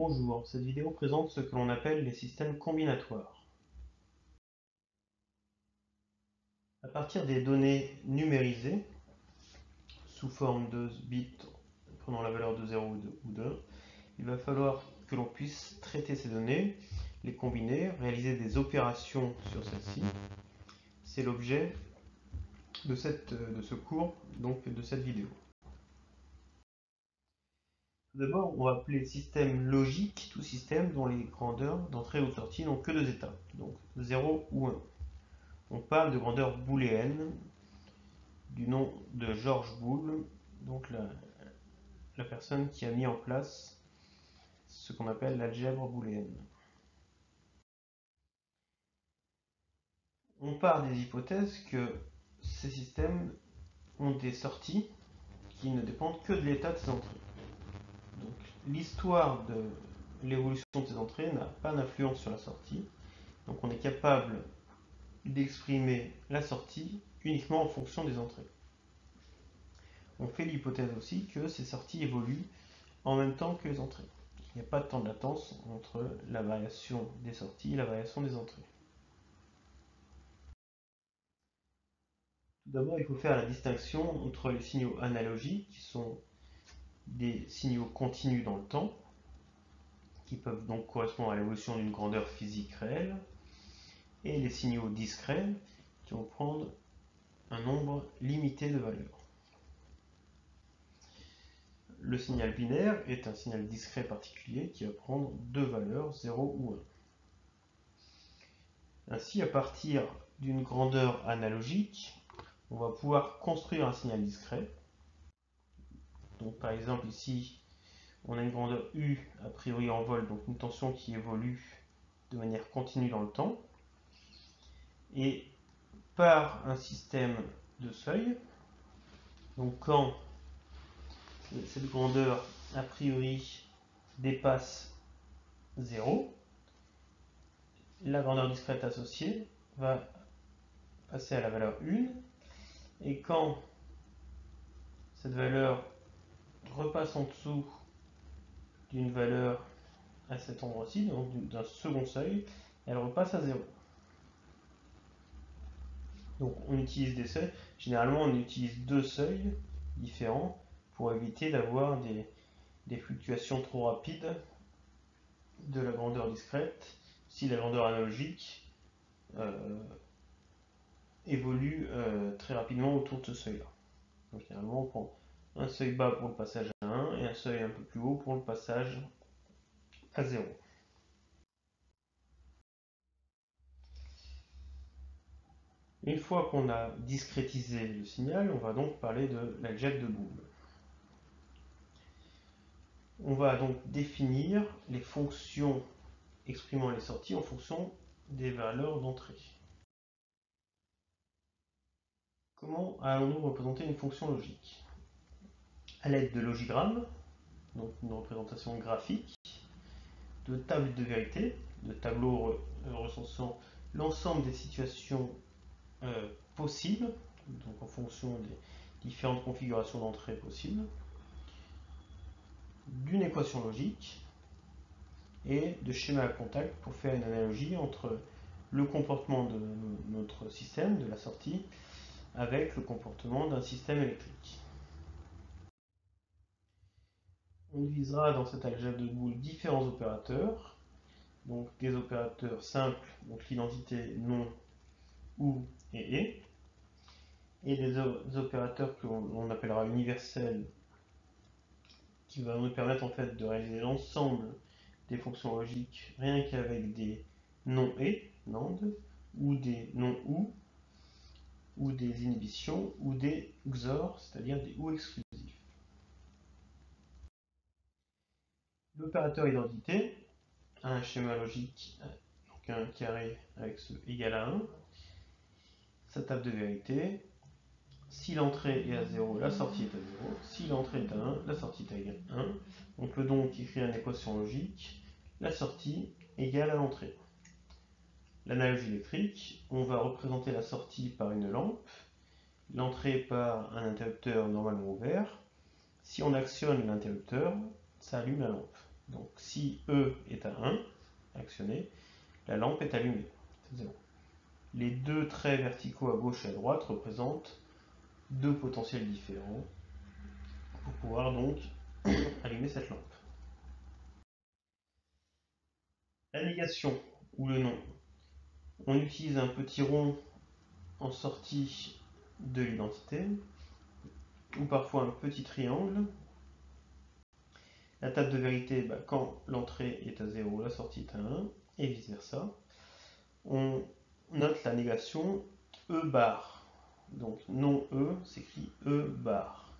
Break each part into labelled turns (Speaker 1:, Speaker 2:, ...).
Speaker 1: Bonjour, cette vidéo présente ce que l'on appelle les systèmes combinatoires. À partir des données numérisées, sous forme de bits prenant la valeur de 0 ou de 1, il va falloir que l'on puisse traiter ces données, les combiner, réaliser des opérations sur celles-ci. C'est l'objet de ce cours, donc de cette vidéo. Tout d'abord, on va appeler système logique tout système dont les grandeurs d'entrée ou de sortie n'ont que deux états, donc 0 ou 1. On parle de grandeur booléenne, du nom de George Boole, donc la personne qui a mis en place ce qu'on appelle l'algèbre booléenne. On part des hypothèses que ces systèmes ont des sorties qui ne dépendent que de l'état de ces entrées. Donc l'histoire de l'évolution de ces entrées n'a pas d'influence sur la sortie. Donc on est capable d'exprimer la sortie uniquement en fonction des entrées. On fait l'hypothèse aussi que ces sorties évoluent en même temps que les entrées. Il n'y a pas de temps de latence entre la variation des sorties et la variation des entrées. Tout d'abord, il faut faire la distinction entre les signaux analogiques, qui sont des signaux continus dans le temps, qui peuvent donc correspondre à l'évolution d'une grandeur physique réelle, et les signaux discrets, qui vont prendre un nombre limité de valeurs. Le signal binaire est un signal discret particulier qui va prendre deux valeurs, 0 ou 1. Ainsi, à partir d'une grandeur analogique, on va pouvoir construire un signal discret. Donc par exemple ici, on a une grandeur U a priori en vol, donc une tension qui évolue de manière continue dans le temps. Et par un système de seuil, donc quand cette grandeur a priori dépasse 0, la grandeur discrète associée va passer à la valeur 1, et quand cette valeur repasse en dessous d'une valeur à cet endroit-ci, donc d'un second seuil, elle repasse à 0. Donc on utilise des seuils. Généralement on utilise deux seuils différents pour éviter d'avoir des fluctuations trop rapides de la grandeur discrète si la grandeur analogique évolue très rapidement autour de ce seuil-là. Donc généralement on prend un seuil bas pour le passage à 1 et un seuil un peu plus haut pour le passage à 0. Une fois qu'on a discrétisé le signal, on va donc parler de l'algèbre de Boole. On va donc définir les fonctions exprimant les sorties en fonction des valeurs d'entrée. Comment allons-nous représenter une fonction logique? À l'aide de logigrammes, donc une représentation graphique, de tables de vérité, de tableaux recensant l'ensemble des situations possibles, donc en fonction des différentes configurations d'entrée possibles, d'une équation logique et de schémas à contact pour faire une analogie entre le comportement de notre système, de la sortie, avec le comportement d'un système électrique. On utilisera dans cette algèbre de Boole différents opérateurs, donc des opérateurs simples, donc l'identité non, ou et des opérateurs que l'on appellera universels, qui va nous permettre en fait de réaliser l'ensemble des fonctions logiques rien qu'avec des non et, NAND, ou des non ou des inhibitions, ou des XOR, c'est-à-dire des ou exclusifs. L'opérateur identité a un schéma logique, donc un carré avec ce égal à 1, sa table de vérité. Si l'entrée est à 0, la sortie est à 0. Si l'entrée est à 1, la sortie est à 1. On peut donc écrire une équation logique, la sortie égale à l'entrée. L'analogie électrique, on va représenter la sortie par une lampe, l'entrée par un interrupteur normalement ouvert. Si on actionne l'interrupteur, ça allume la lampe. Donc si E est à 1, actionné, la lampe est allumée. C'est 0. Les deux traits verticaux à gauche et à droite représentent deux potentiels différents pour pouvoir donc allumer cette lampe. La négation ou le non. On utilise un petit rond en sortie de l'identité ou parfois un petit triangle. La table de vérité, quand l'entrée est à 0, la sortie est à 1 et vice versa. On note la négation E bar. Donc non E s'écrit E bar.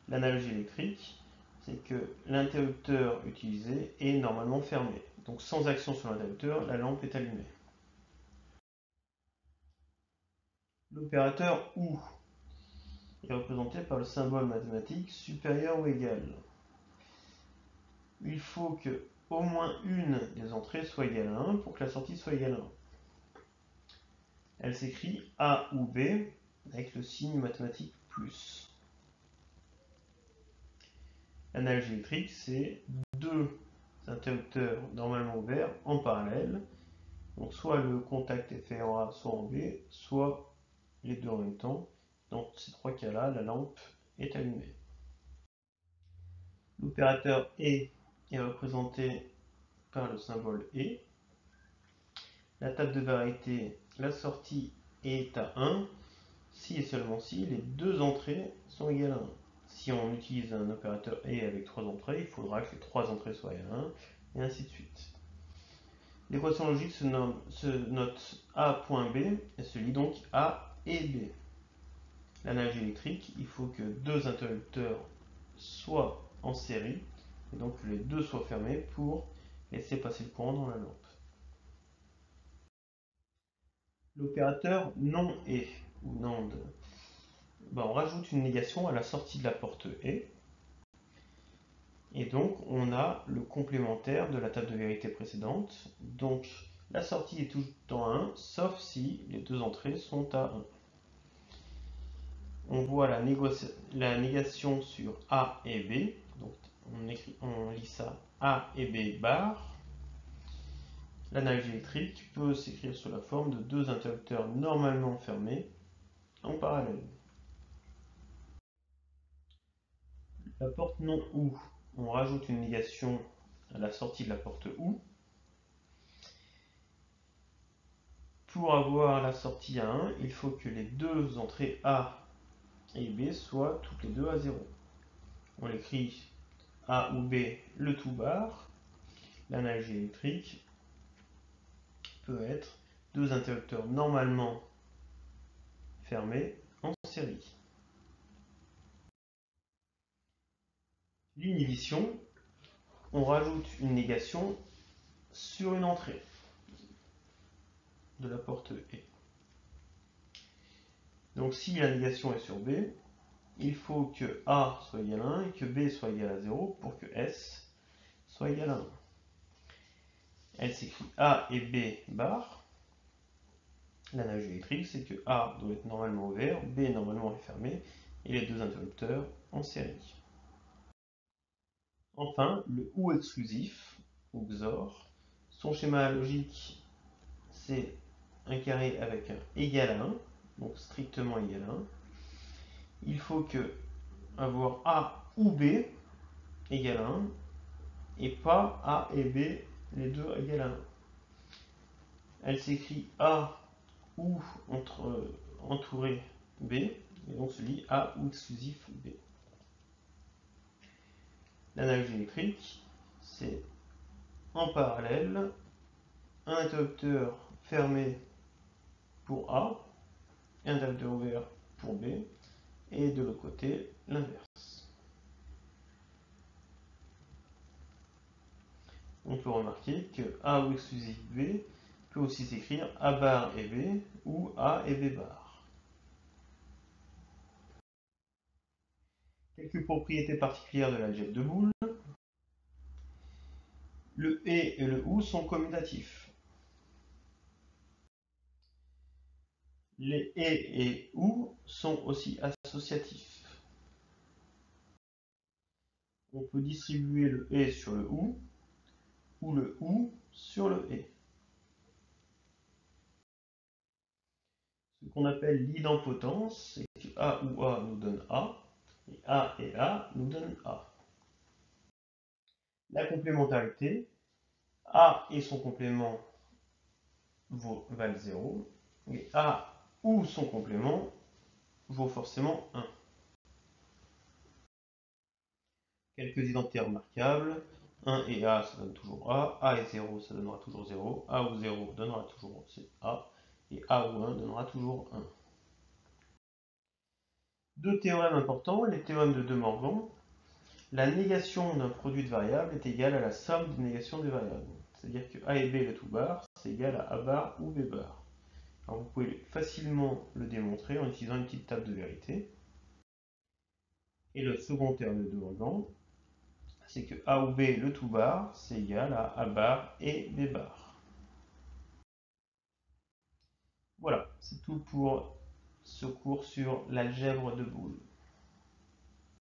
Speaker 1: L'analogie électrique, c'est que l'interrupteur utilisé est normalement fermé. Donc sans action sur l'interrupteur, la lampe est allumée. L'opérateur OU est représenté par le symbole mathématique supérieur ou égal. Il faut que au moins une des entrées soit égale à 1 pour que la sortie soit égale à 1. Elle s'écrit A ou B avec le signe mathématique plus. L'analogie électrique, c'est deux interrupteurs normalement ouverts en parallèle. Donc soit le contact est fait en A, soit en B, soit les deux en même temps. Dans ces trois cas-là, la lampe est allumée. L'opérateur est représenté par le symbole et. La table de vérité, la sortie est à 1 si et seulement si les deux entrées sont égales à 1. Si on utilise un opérateur et avec trois entrées, il faudra que les trois entrées soient égales à 1 et ainsi de suite. L'équation logique se note A.B et se lit donc A et B. L'analogie électrique, il faut que deux interrupteurs soient en série et donc que les deux soient fermés pour laisser passer le courant dans la lampe. L'opérateur non et ou NAND, on rajoute une négation à la sortie de la porte et donc on a le complémentaire de la table de vérité précédente. Donc la sortie est tout le temps à 1 sauf si les deux entrées sont à 1. On voit la négation sur A et B, donc on lit ça A et B bar. L'analogie électrique peut s'écrire sous la forme de deux interrupteurs normalement fermés en parallèle. La porte non OU, on rajoute une négation à la sortie de la porte OU. Pour avoir la sortie à 1, il faut que les deux entrées A et B soient toutes les deux à 0. On l'écrit A ou B le tout bar. L'analogie électrique peut être deux interrupteurs normalement fermés en série. L'inhibition, on rajoute une négation sur une entrée de la porte E. Donc si la négation est sur B, il faut que A soit égal à 1 et que B soit égal à 0 pour que S soit égal à 1. Elle s'écrit A et B bar. L'analogie électrique, c'est que A doit être normalement ouvert, B normalement est fermé, et les deux interrupteurs en série. Enfin, le OU exclusif, ou XOR, son schéma logique, c'est un carré avec un égal à 1, donc strictement égal à 1. Il faut que avoir A ou B égale à 1, et pas A et B, les deux égales à 1. Elle s'écrit A ou entouré B, et donc se lit A ou exclusif B. L'analogie électrique, c'est en parallèle un interrupteur fermé pour A, et un interrupteur ouvert pour B, et de l'autre côté, l'inverse. On peut remarquer que A ou exclusif B peut aussi s'écrire A bar et B ou A et B bar. Quelques propriétés particulières de l'algèbre de Boole. Le et le ou sont commutatifs. Les et ou sont aussi associatifs. on peut distribuer le et sur le ou le ou sur le et. Ce qu'on appelle l'idempotence, c'est que A ou A nous donne A, et A nous donne A. La complémentarité, A et son complément valent 0, et A ou son complément vaut forcément 1. Quelques identités remarquables. 1 et A, ça donne toujours A et 0, ça donnera toujours 0. A ou 0 donnera toujours A. Et A ou 1 donnera toujours 1. Deux théorèmes importants, les théorèmes de De Morgan. La négation d'un produit de variables est égale à la somme des négations des variables. C'est-à-dire que A et B, le tout bar, c'est égal à A bar ou B bar. Alors vous pouvez facilement le démontrer en utilisant une petite table de vérité. Et le second terme de De Morgan, c'est que A ou B, le tout bar, c'est égal à A bar et B bar. Voilà, c'est tout pour ce cours sur l'algèbre de Boole.